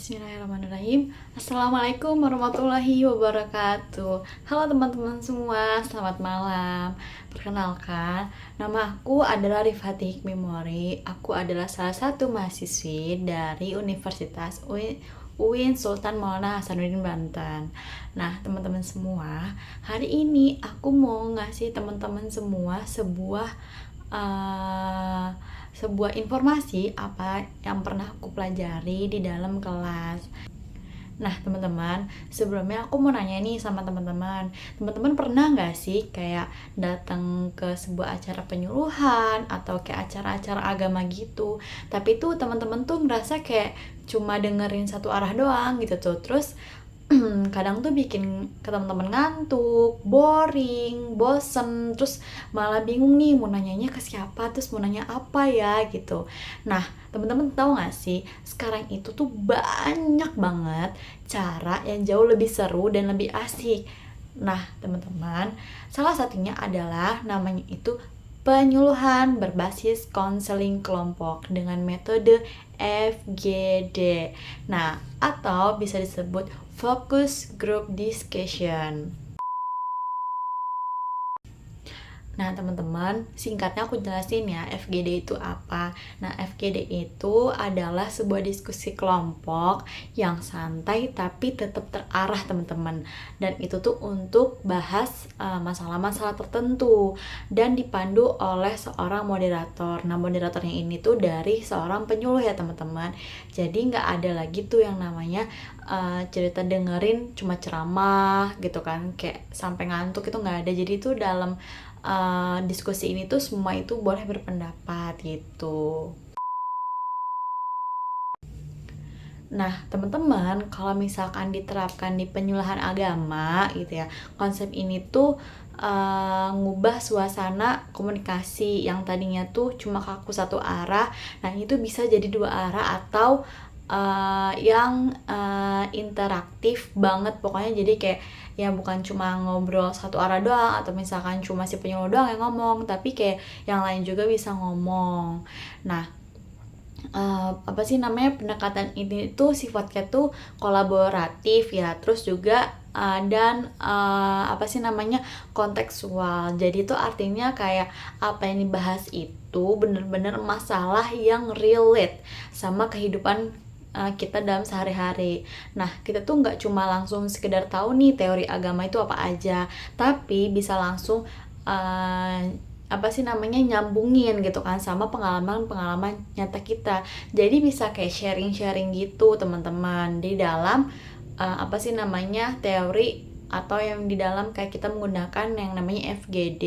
Bismillahirrahmanirrahim. Assalamualaikum warahmatullahi wabarakatuh. Halo teman-teman semua, selamat malam. Perkenalkan, nama aku adalah Rifati Hikmimori. Aku adalah salah satu mahasiswi dari Universitas UIN Sultan Maulana Hasanuddin Banten. Nah, teman-teman semua, hari ini aku mau ngasih teman-teman semua sebuah informasi apa yang pernah aku pelajari di dalam kelas. Nah, teman-teman, sebelumnya aku mau nanya nih sama teman-teman. Teman-teman pernah nggak sih kayak datang ke sebuah acara penyuluhan atau kayak acara-acara agama gitu, tapi tuh teman-teman tuh ngerasa kayak cuma dengerin satu arah doang gitu tuh. Terus kadang tuh bikin ke teman-teman ngantuk, boring, bosen, terus malah bingung nih mau nanyanya ke siapa, terus mau nanya apa ya gitu. Nah, teman-teman tahu nggak sih, sekarang itu tuh banyak banget cara yang jauh lebih seru dan lebih asik. Nah, teman-teman, salah satunya adalah namanya itu penyuluhan berbasis konseling kelompok dengan metode FGD. Nah, atau bisa disebut Focus Group Discussion. Nah, teman-teman, singkatnya aku jelasin ya, FGD itu apa. Nah, FGD itu adalah sebuah diskusi kelompok yang santai tapi tetap terarah, teman-teman. Dan itu tuh untuk bahas masalah-masalah tertentu dan dipandu oleh seorang moderator. Nah, moderatornya ini tuh dari seorang penyuluh ya, teman-teman. Jadi nggak ada lagi tuh yang namanya cerita dengerin cuma ceramah gitu kan, kayak sampai ngantuk, itu nggak ada. Jadi itu dalam diskusi ini tuh semua itu boleh berpendapat gitu. Nah, teman-teman, kalau misalkan diterapkan di penyuluhan agama gitu ya, konsep ini tuh ngubah suasana komunikasi yang tadinya tuh cuma kaku satu arah. Nah, itu bisa jadi dua arah atau yang interaktif banget. Pokoknya jadi kayak ya bukan cuma ngobrol satu arah doang, atau misalkan cuma si penyuluh doang yang ngomong, tapi kayak yang lain juga bisa ngomong. Nah, apa sih namanya, pendekatan ini tuh sifatnya tuh kolaboratif ya, terus juga dan apa sih namanya, kontekstual. Jadi itu artinya kayak apa yang dibahas itu bener-bener masalah yang relate sama kehidupan kita dalam sehari-hari. Nah, kita tuh nggak cuma langsung sekedar tahu nih teori agama itu apa aja, tapi bisa langsung uh, apa sih namanya, nyambungin gitu kan sama pengalaman-pengalaman nyata kita. Jadi bisa kayak sharing-sharing gitu, teman-teman, di dalam apa sih namanya, teori atau yang di dalam kayak kita menggunakan yang namanya FGD.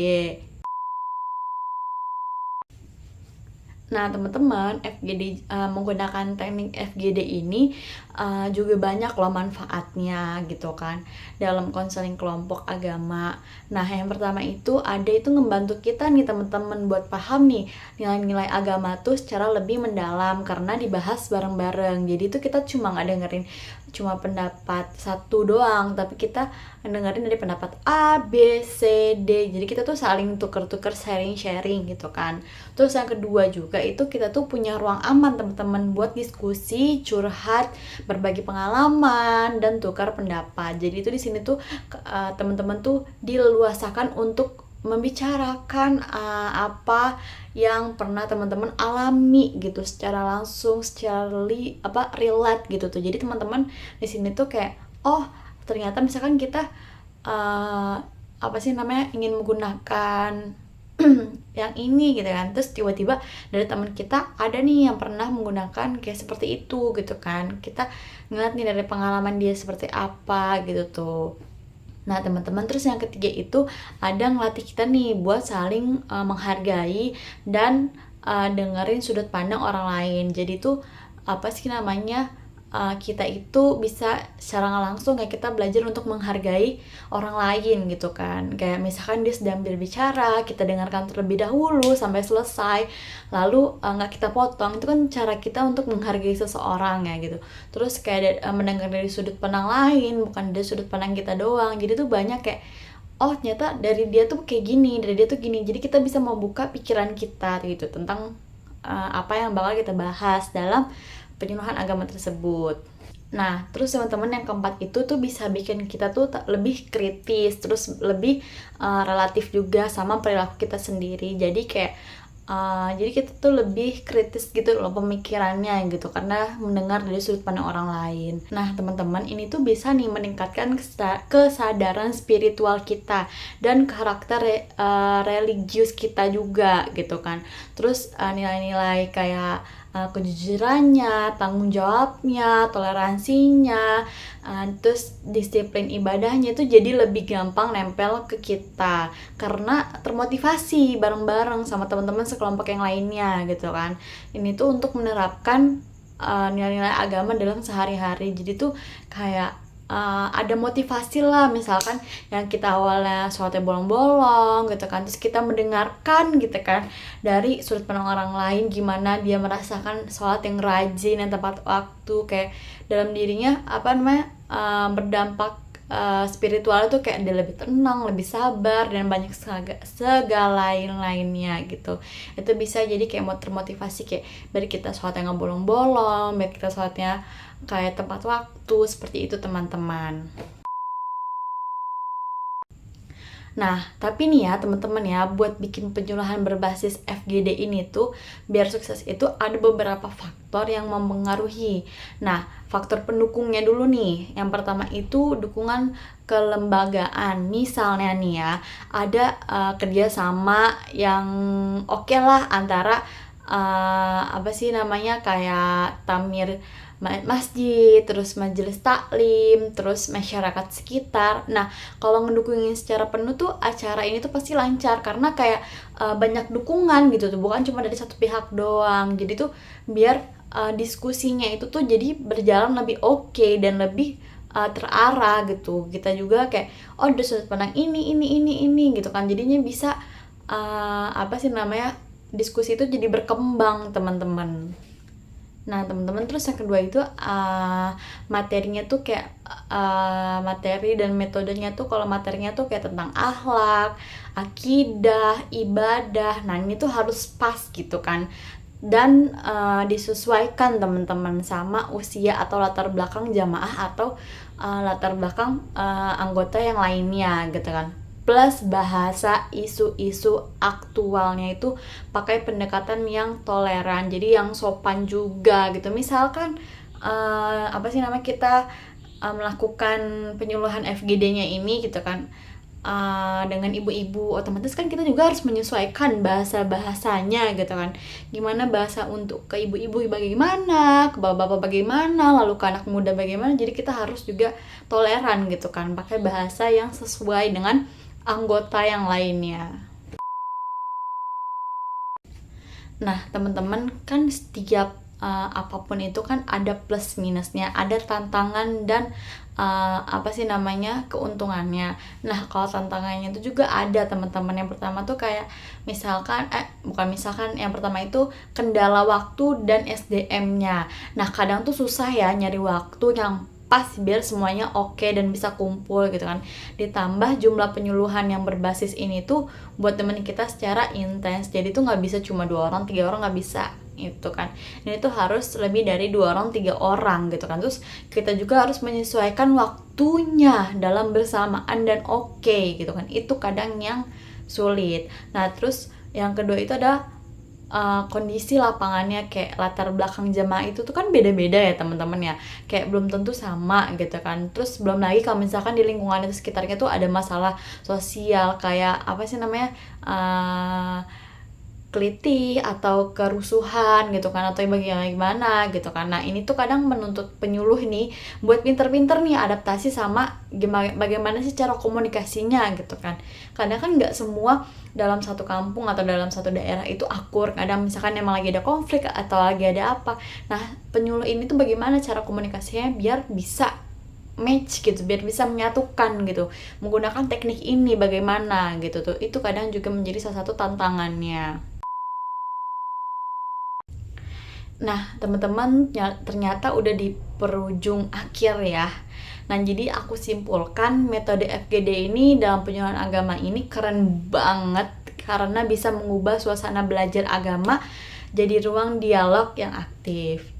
Nah, teman-teman, FGD menggunakan teknik FGD ini juga banyak loh manfaatnya gitu kan dalam konseling kelompok agama. Nah, yang pertama itu ngebantu kita nih, teman-teman, buat paham nih nilai-nilai agama tuh secara lebih mendalam karena dibahas bareng-bareng. Jadi itu kita cuma nggak dengerin cuma pendapat satu doang, tapi kita dengerin dari pendapat A, B, C, D. Jadi kita tuh saling tuker-tuker, sharing-sharing gitu kan. Terus yang kedua juga itu kita tuh punya ruang aman, teman-teman, buat diskusi, curhat, berbagi pengalaman, dan tukar pendapat. Jadi itu di sini tuh teman-teman tuh dileluasakan untuk membicarakan apa yang pernah teman-teman alami gitu secara langsung, secara relate gitu tuh. Jadi teman-teman di sini tuh kayak, oh ternyata misalkan kita apa sih namanya, ingin menggunakan yang ini gitu kan, terus tiba-tiba dari teman kita ada nih yang pernah menggunakan kayak seperti itu gitu kan, kita ngeliat nih dari pengalaman dia seperti apa gitu tuh. Nah, teman-teman, terus yang ketiga itu ada ngelatih kita nih buat saling menghargai dan dengerin sudut pandang orang lain. Jadi tuh apa sih namanya, kita itu bisa secara nggak langsung kayak kita belajar untuk menghargai orang lain gitu kan. Kayak misalkan dia sedang berbicara, kita dengarkan terlebih dahulu sampai selesai, lalu nggak kita potong. Itu kan cara kita untuk menghargai seseorang ya gitu. Terus kayak mendengar dari sudut pandang lain, bukan dari sudut pandang kita doang. Jadi tuh banyak kayak, oh ternyata dari dia tuh kayak gini, dari dia tuh gini. Jadi kita bisa membuka pikiran kita gitu tentang apa yang bakal kita bahas dalam penyuluhan agama tersebut. Nah, terus teman-teman yang keempat itu tuh bisa bikin kita tuh lebih kritis, terus lebih relatif juga sama perilaku kita sendiri. Jadi kita tuh lebih kritis gitu loh pemikirannya gitu, karena mendengar dari sudut pandang orang lain. Nah teman-teman, ini tuh bisa nih meningkatkan kesadaran spiritual kita dan karakter religius kita juga gitu kan. Terus nilai-nilai kayak kejujurannya, tanggung jawabnya, toleransinya, terus disiplin ibadahnya itu jadi lebih gampang nempel ke kita karena termotivasi bareng-bareng sama teman-teman sekelompok yang lainnya gitu kan. Ini tuh untuk menerapkan nilai-nilai agama dalam sehari-hari. Jadi tuh kayak ada motivasi lah, misalkan yang kita awalnya sholatnya bolong-bolong gitu kan, terus kita mendengarkan gitu kan dari sudut pandang orang lain gimana dia merasakan sholat yang rajin dan tepat waktu, kayak dalam dirinya berdampak spiritual itu kayak dia lebih tenang, lebih sabar, dan banyak segala lainnya gitu. Itu bisa jadi kayak termotivasi, kayak biar kita sholatnya nggak bolong-bolong, biar kita sholatnya kayak tepat waktu, seperti itu teman-teman. Nah, tapi nih ya teman-teman ya, buat bikin penyuluhan berbasis FGD ini tuh biar sukses itu ada beberapa faktor yang mempengaruhi. Nah, faktor pendukungnya dulu nih. Yang pertama itu dukungan kelembagaan. Misalnya nih ya, ada kerjasama yang oke lah antara kayak tamir masjid, terus majelis taklim, terus masyarakat sekitar. Nah, kalau ngedukungin secara penuh tuh acara ini tuh pasti lancar karena kayak banyak dukungan gitu tuh, bukan cuma dari satu pihak doang. Jadi tuh biar diskusinya itu tuh jadi berjalan lebih oke dan lebih terarah gitu. Kita juga kayak ada sudut pandang ini gitu kan. Jadinya bisa diskusi itu jadi berkembang teman-teman. Nah teman-teman, terus yang kedua itu materinya tuh kayak materi dan metodenya tuh, kalau materinya tuh kayak tentang akhlak, akidah, ibadah. Nah ini tuh harus pas gitu kan, dan disesuaikan teman-teman sama usia atau latar belakang jamaah atau latar belakang anggota yang lainnya gitu kan. Plus bahasa isu-isu aktualnya itu pakai pendekatan yang toleran, jadi yang sopan juga gitu. Misalkan kita melakukan penyuluhan FGD-nya ini gitu kan dengan ibu-ibu, otomatis kan kita juga harus menyesuaikan bahasanya gitu kan. Gimana bahasa untuk ke ibu-ibu bagaimana, ke bapak-bapak bagaimana, lalu ke anak muda bagaimana. Jadi kita harus juga toleran gitu kan, pakai bahasa yang sesuai dengan anggota yang lainnya. Nah teman-teman, kan setiap apapun itu kan ada plus minusnya, ada tantangan dan keuntungannya. Nah kalau tantangannya itu juga ada teman-teman. Yang pertama tuh kayak yang pertama itu kendala waktu dan SDM-nya. Nah kadang tuh susah ya nyari waktu yang pas biar semuanya oke dan bisa kumpul gitu kan. Ditambah jumlah penyuluhan yang berbasis ini tuh buat temen kita secara intens, jadi tuh nggak bisa cuma 2 orang 3 orang, nggak bisa itu kan. Ini tuh harus lebih dari 2 orang 3 orang gitu kan. Terus kita juga harus menyesuaikan waktunya dalam bersamaan dan oke gitu kan. Itu kadang yang sulit. Nah terus yang kedua itu ada kondisi lapangannya, kayak latar belakang jamaah itu tuh kan beda-beda ya teman-teman ya, kayak belum tentu sama gitu kan. Terus belum lagi kalau misalkan di lingkungan itu sekitarnya tuh ada masalah sosial kayak kelitih atau kerusuhan gitu kan, atau bagaimana gitu kan. Nah ini tuh kadang menuntut penyuluh nih buat pinter-pinter nih adaptasi sama bagaimana sih cara komunikasinya gitu kan. Kadang kan nggak semua dalam satu kampung atau dalam satu daerah itu akur. Kadang misalkan emang lagi ada konflik atau lagi ada apa. Nah penyuluh ini tuh bagaimana cara komunikasinya biar bisa match gitu, biar bisa menyatukan gitu, menggunakan teknik ini bagaimana gitu tuh. Itu kadang juga menjadi salah satu tantangannya. Nah teman-teman, ternyata udah di perujung akhir ya. Nah jadi aku simpulkan metode FGD ini dalam penyuluhan agama ini keren banget karena bisa mengubah suasana belajar agama jadi ruang dialog yang aktif.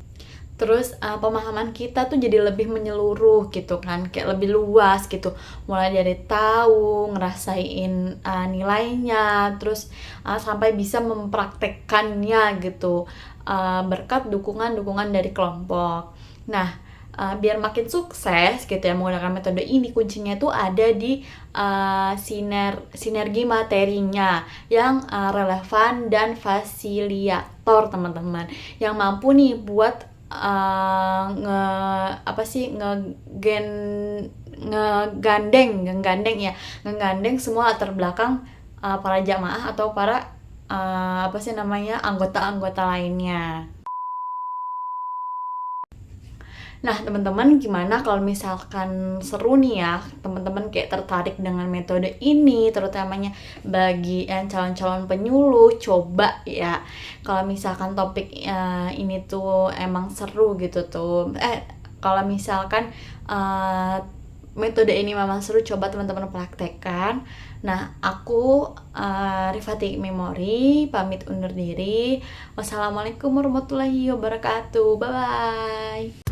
Terus pemahaman kita tuh jadi lebih menyeluruh gitu kan, kayak lebih luas gitu, mulai dari tahu, ngerasain nilainya, terus sampai bisa mempraktekkannya gitu, berkat dukungan-dukungan dari kelompok. Nah, biar makin sukses gitu ya menggunakan metode ini, kuncinya tuh ada di sinergi materinya yang relevan dan fasilitator teman-teman, yang mampu nih buat nge apa sih ngegandeng semua latar belakang para jamaah atau para apa sih namanya anggota-anggota lainnya. Nah, teman-teman gimana kalau misalkan seru nih ya, teman-teman kayak tertarik dengan metode ini, terutamanya bagi calon-calon penyuluh, coba ya. Kalau misalkan topik ini tuh emang seru gitu tuh. Kalau misalkan metode ini memang seru, coba teman-teman praktekkan. Nah, aku Rifati Memori pamit undur diri. Wassalamualaikum warahmatullahi wabarakatuh. Bye bye.